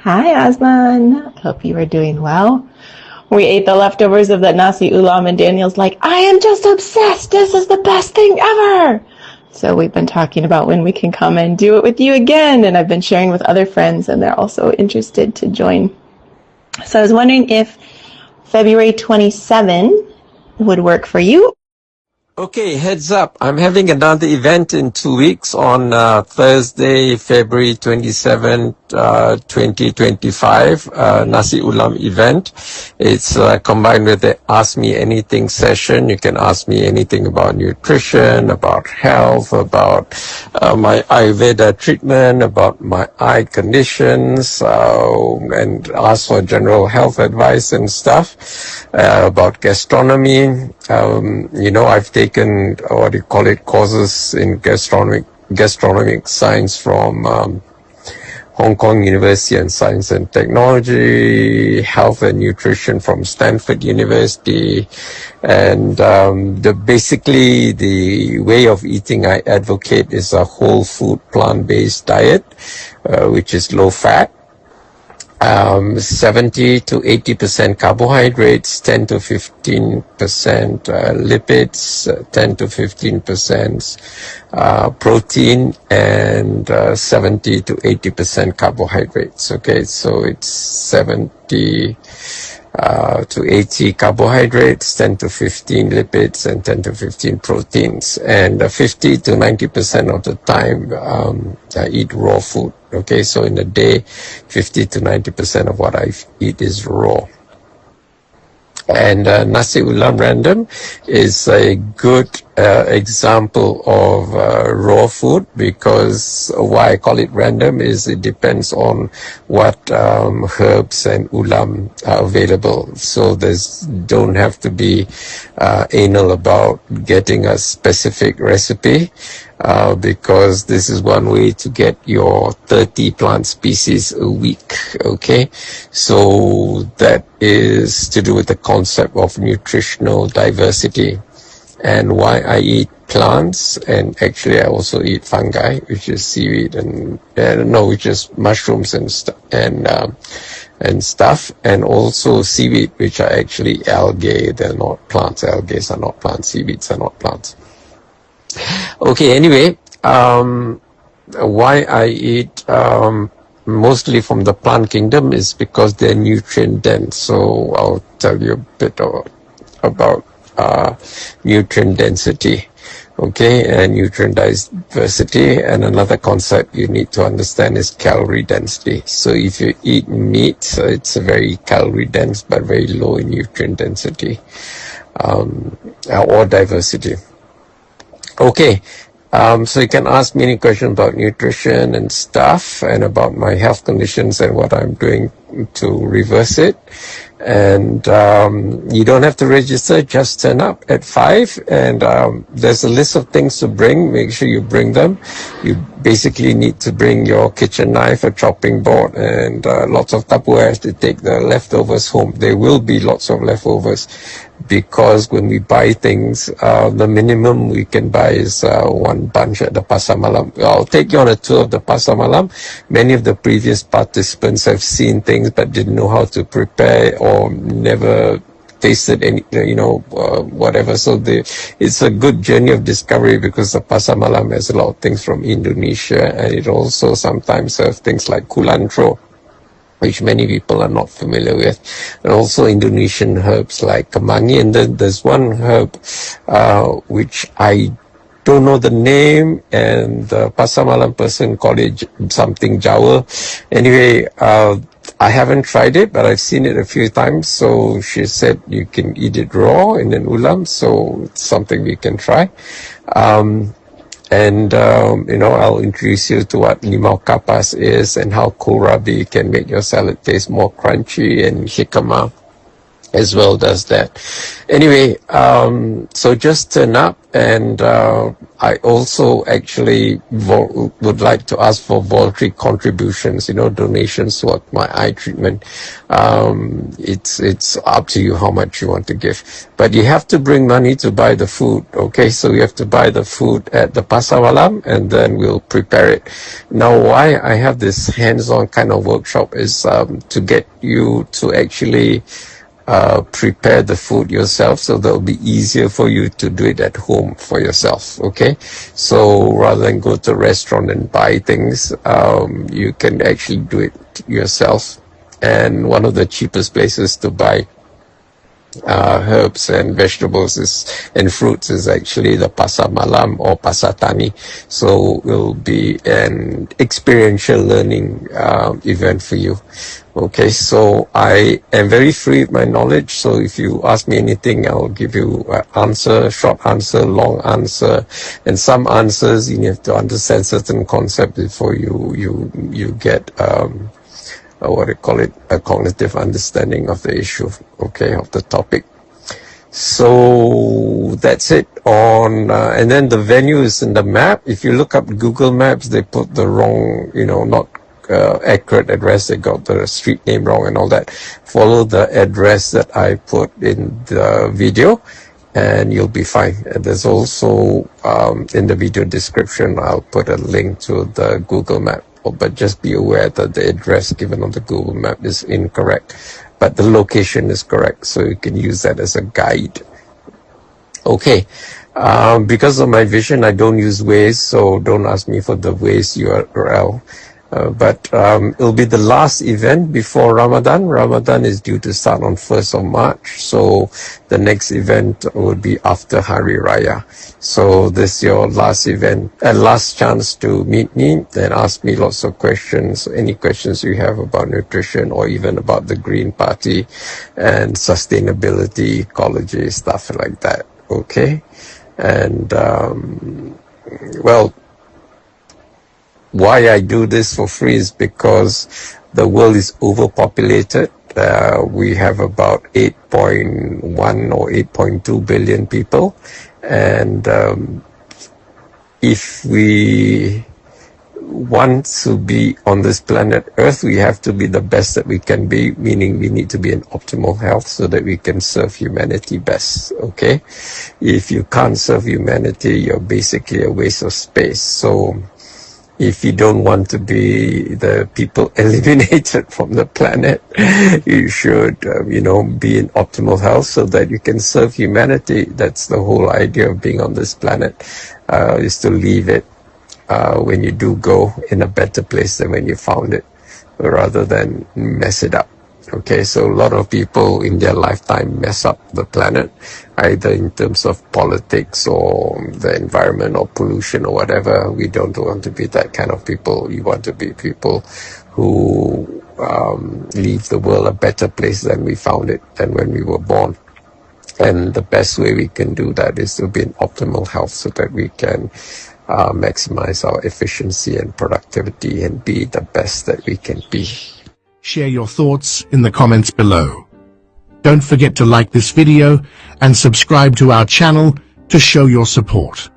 Hi, Osman. Hope you are doing well. We ate the leftovers of that nasi ulam, and Daniel's like, I am just obsessed. This is the best thing ever. So we've been talking about when we can come and do it with you again, and I've been sharing with other friends, and they're also interested to join. So I was wondering if February 27 would work for you. Okay, heads up. I'm having another event in 2 weeks on Thursday, February 27th, 2025, Nasi Ulam event. It's combined with the Ask Me Anything session. You can ask me anything about nutrition, about health, about my Ayurveda treatment, about my eye conditions, and ask for general health advice and stuff, about gastronomy. I've taken courses in gastronomic science from Hong Kong University and Science and Technology, health and nutrition from Stanford University, and basically the way of eating I advocate is a whole food plant-based diet, which is low fat. 70 to 80% carbohydrates, 10 to 15% lipids, 10 to 15% protein, and 70 to 80% carbohydrates. Okay, so it's 70 to 80 carbohydrates, 10 to 15 lipids, and 10 to 15 proteins. And 50 to 90% of the time, I eat raw food. Okay, so in a day, 50 to 90% of what I eat is raw. And Nasi Ulam Random is a good example of raw food, because why I call it random is it depends on what herbs and ulam are available. So don't have to be anal about getting a specific recipe, because this is one way to get your 30 plant species a week. Okay, so that is to do with the concept of nutritional diversity. And why I eat plants, and actually I also eat fungi, which is seaweed which is mushrooms and stuff, and also seaweed, which are actually algae. They're not plants. Algae are not plants. Seaweeds are not plants. Okay, anyway, why I eat mostly from the plant kingdom is because they're nutrient dense. So I'll tell you a bit about nutrient density, okay, and nutrient diversity. And another concept you need to understand is calorie density. So if you eat meat, it's very calorie dense but very low in nutrient density, or diversity. Okay, so you can ask me any questions about nutrition and stuff, and about my health conditions and what I'm doing to reverse it. And you don't have to register, just turn up at 5, and there's a list of things to bring. Make sure you bring them. You basically need to bring your kitchen knife, a chopping board, and lots of Tupperware to take the leftovers home. There will be lots of leftovers, because when we buy things, the minimum we can buy is one bunch at the pasar malam. I'll take you on a tour of the pasar malam. Many of the previous participants have seen things but didn't know how to prepare, or never tasted any, whatever. So it's a good journey of discovery, because the pasar malam has a lot of things from Indonesia, and it also sometimes serves things like kulantro, which many people are not familiar with, and also Indonesian herbs like kemangi. And then there's one herb which I don't know the name, and the pasar malam person called it something Jawa. Anyway, I haven't tried it, but I've seen it a few times. So she said you can eat it raw in an ulam, so it's something we can try. I'll introduce you to what limau kapas is, and how kohlrabi can make your salad taste more crunchy, and jicama, as well does that. Anyway, so just turn up, and I also actually would like to ask for voluntary contributions, donations to my eye treatment. It's up to you how much you want to give, but you have to bring money to buy the food. Okay, so you have to buy the food at the pasar malam, and then we'll prepare it. Now, why I have this hands-on kind of workshop is to get you to actually prepare the food yourself, so that will be easier for you to do it at home for yourself. Okay, so rather than go to a restaurant and buy things, you can actually do it yourself. And one of the cheapest places to buy herbs and vegetables and fruits is actually the pasar malam or pasar tani. So it will be an experiential learning event for you. Okay, so I am very free with my knowledge, so if you ask me anything, I'll give you an answer, short answer, long answer, and some answers you have to understand certain concepts before you get what do you call it, a cognitive understanding of the issue, okay, of the topic. So that's it on, and then the venue is in the map. If you look up Google Maps, they put the wrong, not accurate address. They got the street name wrong and all that. Follow the address that I put in the video, and you'll be fine. And there's also in the video description, I'll put a link to the Google Map. But just be aware that the address given on the Google Map is incorrect, but the location is correct, so you can use that as a guide. Okay, because of my vision, I don't use Waze, so don't ask me for the Waze URL. But it'll be the last event before Ramadan. Ramadan is due to start on 1st of March, so the next event would be after Hari Raya. So this is your last event, last chance to meet me and ask me lots of questions, any questions you have about nutrition or even about the Green Party and sustainability, ecology, stuff like that. Okay, and well, why I do this for free is because the world is overpopulated. We have about 8.1 or 8.2 billion people, and if we want to be on this planet Earth, we have to be the best that we can be, meaning we need to be in optimal health so that we can serve humanity best. Okay, if you can't serve humanity, you're basically a waste of space. So if you don't want to be the people eliminated from the planet, you should, be in optimal health so that you can serve humanity. That's the whole idea of being on this planet, is to leave it, when you do go, in a better place than when you found it, rather than mess it up. Okay, so a lot of people in their lifetime mess up the planet, either in terms of politics or the environment or pollution or whatever. We don't want to be that kind of people. We want to be people who leave the world a better place than we found it, than when we were born. And the best way we can do that is to be in optimal health so that we can maximize our efficiency and productivity and be the best that we can be. Share your thoughts in the comments below. Don't forget to like this video and subscribe to our channel to show your support.